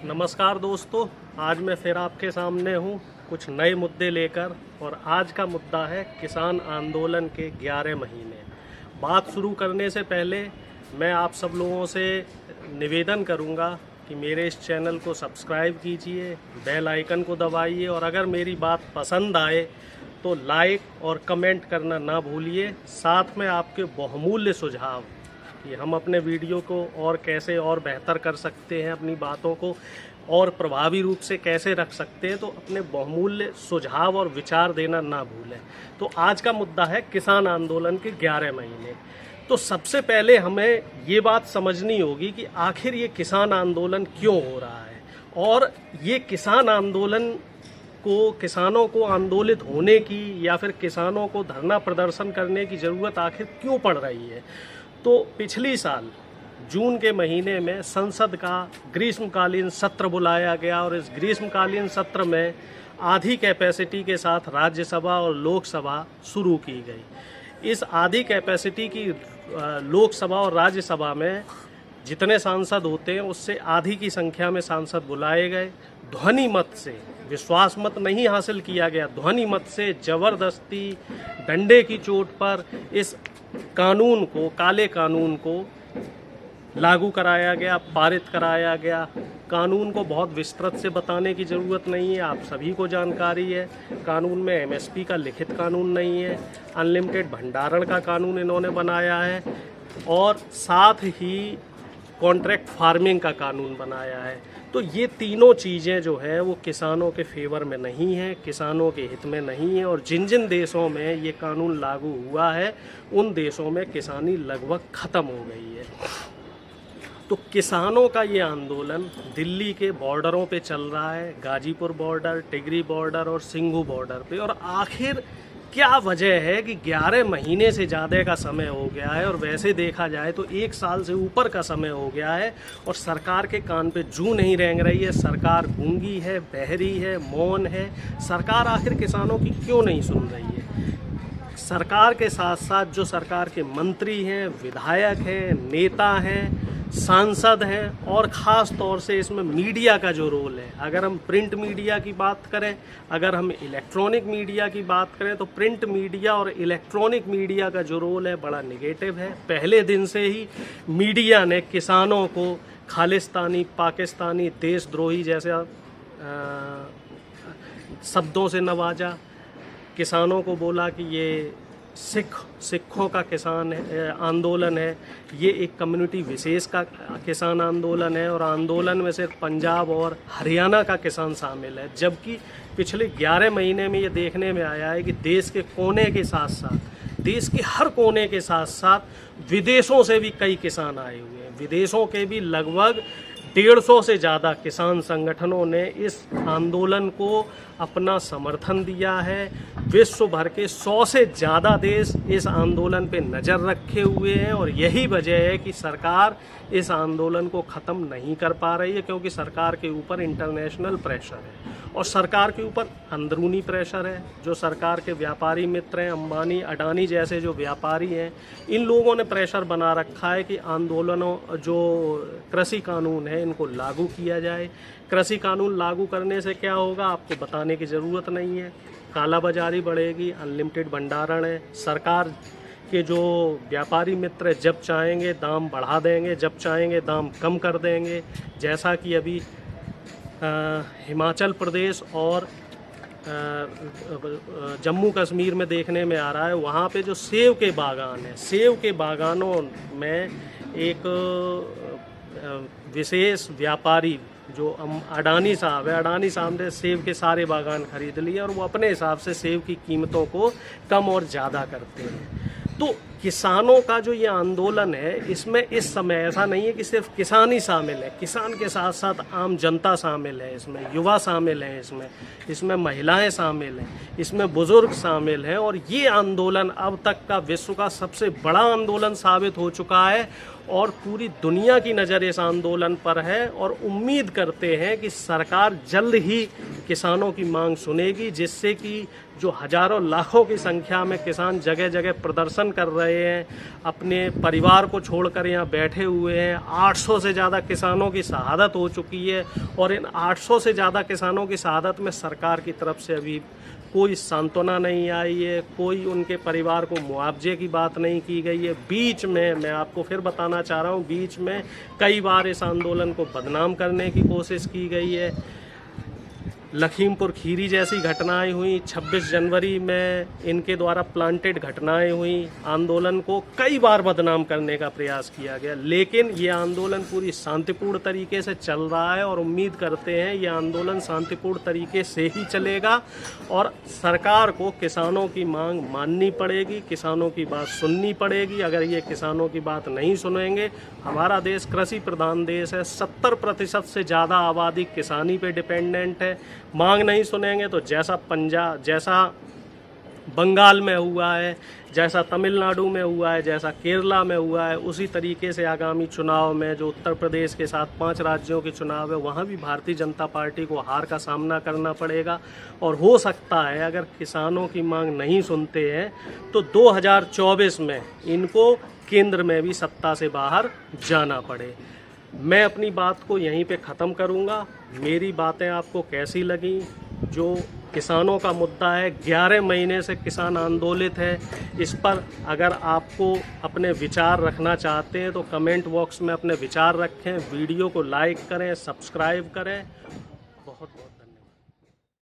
नमस्कार दोस्तों, आज मैं फिर आपके सामने हूँ कुछ नए मुद्दे लेकर। और आज का मुद्दा है किसान आंदोलन के 11 महीने। बात शुरू करने से पहले मैं आप सब लोगों से निवेदन करूँगा कि मेरे इस चैनल को सब्सक्राइब कीजिए, बेल आइकन को दबाइए और अगर मेरी बात पसंद आए तो लाइक और कमेंट करना ना भूलिए। साथ में आपके बहुमूल्य सुझाव कि हम अपने वीडियो को और कैसे और बेहतर कर सकते हैं, अपनी बातों को और प्रभावी रूप से कैसे रख सकते हैं, तो अपने बहुमूल्य सुझाव और विचार देना ना भूलें। तो आज का मुद्दा है किसान आंदोलन के 11 महीने। तो सबसे पहले हमें ये बात समझनी होगी कि आखिर ये किसान आंदोलन क्यों हो रहा है और ये किसान आंदोलन को, किसानों को आंदोलित होने की या फिर किसानों को धरना प्रदर्शन करने की ज़रूरत आखिर क्यों पड़ रही है। तो पिछली साल जून के महीने में संसद का ग्रीष्मकालीन सत्र बुलाया गया और इस ग्रीष्मकालीन सत्र में आधी कैपेसिटी के साथ राज्यसभा और लोकसभा शुरू की गई। इस आधी कैपेसिटी की लोकसभा और राज्यसभा में जितने सांसद होते हैं उससे आधी की संख्या में सांसद बुलाए गए। ध्वनि मत से, विश्वास मत नहीं हासिल किया गया, ध्वनि मत से जबरदस्ती डंडे की चोट पर इस कानून को, काले कानून को लागू कराया गया, पारित कराया गया। कानून को बहुत विस्तृत से बताने की ज़रूरत नहीं है, आप सभी को जानकारी है। कानून में एमएसपी का लिखित कानून नहीं है, अनलिमिटेड भंडारण का कानून इन्होंने बनाया है और साथ ही कॉन्ट्रैक्ट फार्मिंग का कानून बनाया है। तो ये तीनों चीज़ें जो है वो किसानों के फेवर में नहीं है, किसानों के हित में नहीं है। और जिन जिन देशों में ये कानून लागू हुआ है उन देशों में किसानी लगभग ख़त्म हो गई है। तो किसानों का ये आंदोलन दिल्ली के बॉर्डरों पे चल रहा है, गाजीपुर बॉर्डर, टिगरी बॉर्डर और सिंघू बॉर्डर पे। और आखिर क्या वजह है कि 11 महीने से ज़्यादा का समय हो गया है और वैसे देखा जाए तो 1 साल से ऊपर का समय हो गया है और सरकार के कान पे जूं नहीं रेंग रही है। सरकार गूंगी है, बहरी है, मौन है। सरकार आखिर किसानों की क्यों नहीं सुन रही है। सरकार के साथ साथ जो सरकार के मंत्री हैं, विधायक हैं, नेता हैं, सांसद हैं और ख़ास तौर से इसमें मीडिया का जो रोल है, अगर हम प्रिंट मीडिया की बात करें, अगर हम इलेक्ट्रॉनिक मीडिया की बात करें तो प्रिंट मीडिया और इलेक्ट्रॉनिक मीडिया का जो रोल है बड़ा नेगेटिव है। पहले दिन से ही मीडिया ने किसानों को खालिस्तानी, पाकिस्तानी, देशद्रोही जैसे शब्दों से नवाजा। किसानों को बोला कि ये सिखों का किसान आंदोलन है, ये एक कम्युनिटी विशेष का किसान आंदोलन है और आंदोलन में सिर्फ पंजाब और हरियाणा का किसान शामिल है। जबकि पिछले 11 महीने में ये देखने में आया है कि देश के कोने के साथ साथ, देश के हर कोने के साथ साथ विदेशों से भी कई किसान आए हुए हैं। विदेशों के भी लगभग 150 से ज़्यादा किसान संगठनों ने इस आंदोलन को अपना समर्थन दिया है। विश्व भर के 100 से ज़्यादा देश इस आंदोलन पे नज़र रखे हुए हैं और यही वजह है कि सरकार इस आंदोलन को ख़त्म नहीं कर पा रही है, क्योंकि सरकार के ऊपर इंटरनेशनल प्रेशर है और सरकार के ऊपर अंदरूनी प्रेशर है। जो सरकार के व्यापारी मित्र हैं, अंबानी, अडानी जैसे जो व्यापारी हैं, इन लोगों ने प्रेशर बना रखा है कि आंदोलनों, जो कृषि कानून है, इनको लागू किया जाए। कृषि कानून लागू करने से क्या होगा आपको बताने की ज़रूरत नहीं है। काला बाजारी बढ़ेगी, अनलिमिटेड भंडारण है। सरकार के जो व्यापारी मित्र जब चाहेंगे दाम बढ़ा देंगे, जब चाहेंगे दाम कम कर देंगे। जैसा कि अभी हिमाचल प्रदेश और जम्मू कश्मीर में देखने में आ रहा है। वहाँ पे जो सेब के बागान हैं, सेब के बागानों में एक विशेष व्यापारी जो अडानी साहब है, अडानी साहब ने सेब के सारे बागान खरीद लिए और वो अपने हिसाब से सेब की कीमतों को कम और ज़्यादा करते हैं। तो किसानों का जो ये आंदोलन है, इसमें इस समय ऐसा नहीं है कि सिर्फ किसान ही शामिल है। किसान के साथ साथ आम जनता शामिल है, इसमें युवा शामिल हैं, इसमें महिलाएं शामिल हैं, इसमें बुजुर्ग शामिल हैं। और ये आंदोलन अब तक का विश्व का सबसे बड़ा आंदोलन साबित हो चुका है और पूरी दुनिया की नज़र इस आंदोलन पर है और उम्मीद करते हैं कि सरकार जल्द ही किसानों की मांग सुनेगी, जिससे कि जो हजारों लाखों की संख्या में किसान जगह जगह प्रदर्शन कर रहे हैं, अपने परिवार को छोड़कर यहाँ बैठे हुए हैं। 800 से ज़्यादा किसानों की शहादत हो चुकी है और इन 800 से ज़्यादा किसानों की शहादत में सरकार की तरफ से अभी कोई सांत्वना नहीं आई है, कोई उनके परिवार को मुआवजे की बात नहीं की गई है। बीच में मैं आपको फिर बताना चाह रहा हूँ, बीच में कई बार इस आंदोलन को बदनाम करने की कोशिश की गई है। लखीमपुर खीरी जैसी घटनाएं हुई, 26 जनवरी में इनके द्वारा प्लांटेड घटनाएं हुई। आंदोलन को कई बार बदनाम करने का प्रयास किया गया, लेकिन ये आंदोलन पूरी शांतिपूर्ण तरीके से चल रहा है और उम्मीद करते हैं ये आंदोलन शांतिपूर्ण तरीके से ही चलेगा और सरकार को किसानों की मांग माननी पड़ेगी, किसानों की बात सुननी पड़ेगी। अगर ये किसानों की बात नहीं सुनेंगे, हमारा देश कृषि प्रधान देश है, 70% से ज़्यादा आबादी किसानी पे डिपेंडेंट है। मांग नहीं सुनेंगे तो जैसा बंगाल में हुआ है, जैसा तमिलनाडु में हुआ है, जैसा केरला में हुआ है, उसी तरीके से आगामी चुनाव में जो उत्तर प्रदेश के साथ 5 राज्यों के चुनाव है, वहाँ भी भारतीय जनता पार्टी को हार का सामना करना पड़ेगा। और हो सकता है अगर किसानों की मांग नहीं सुनते हैं तो 2024 में इनको केंद्र में भी सत्ता से बाहर जाना पड़े। मैं अपनी बात को यहीं पे ख़त्म करूंगा। मेरी बातें आपको कैसी लगी? जो किसानों का मुद्दा है, 11 महीने से किसान आंदोलित है, इस पर अगर आपको अपने विचार रखना चाहते हैं तो कमेंट बॉक्स में अपने विचार रखें, वीडियो को लाइक करें, सब्सक्राइब करें। बहुत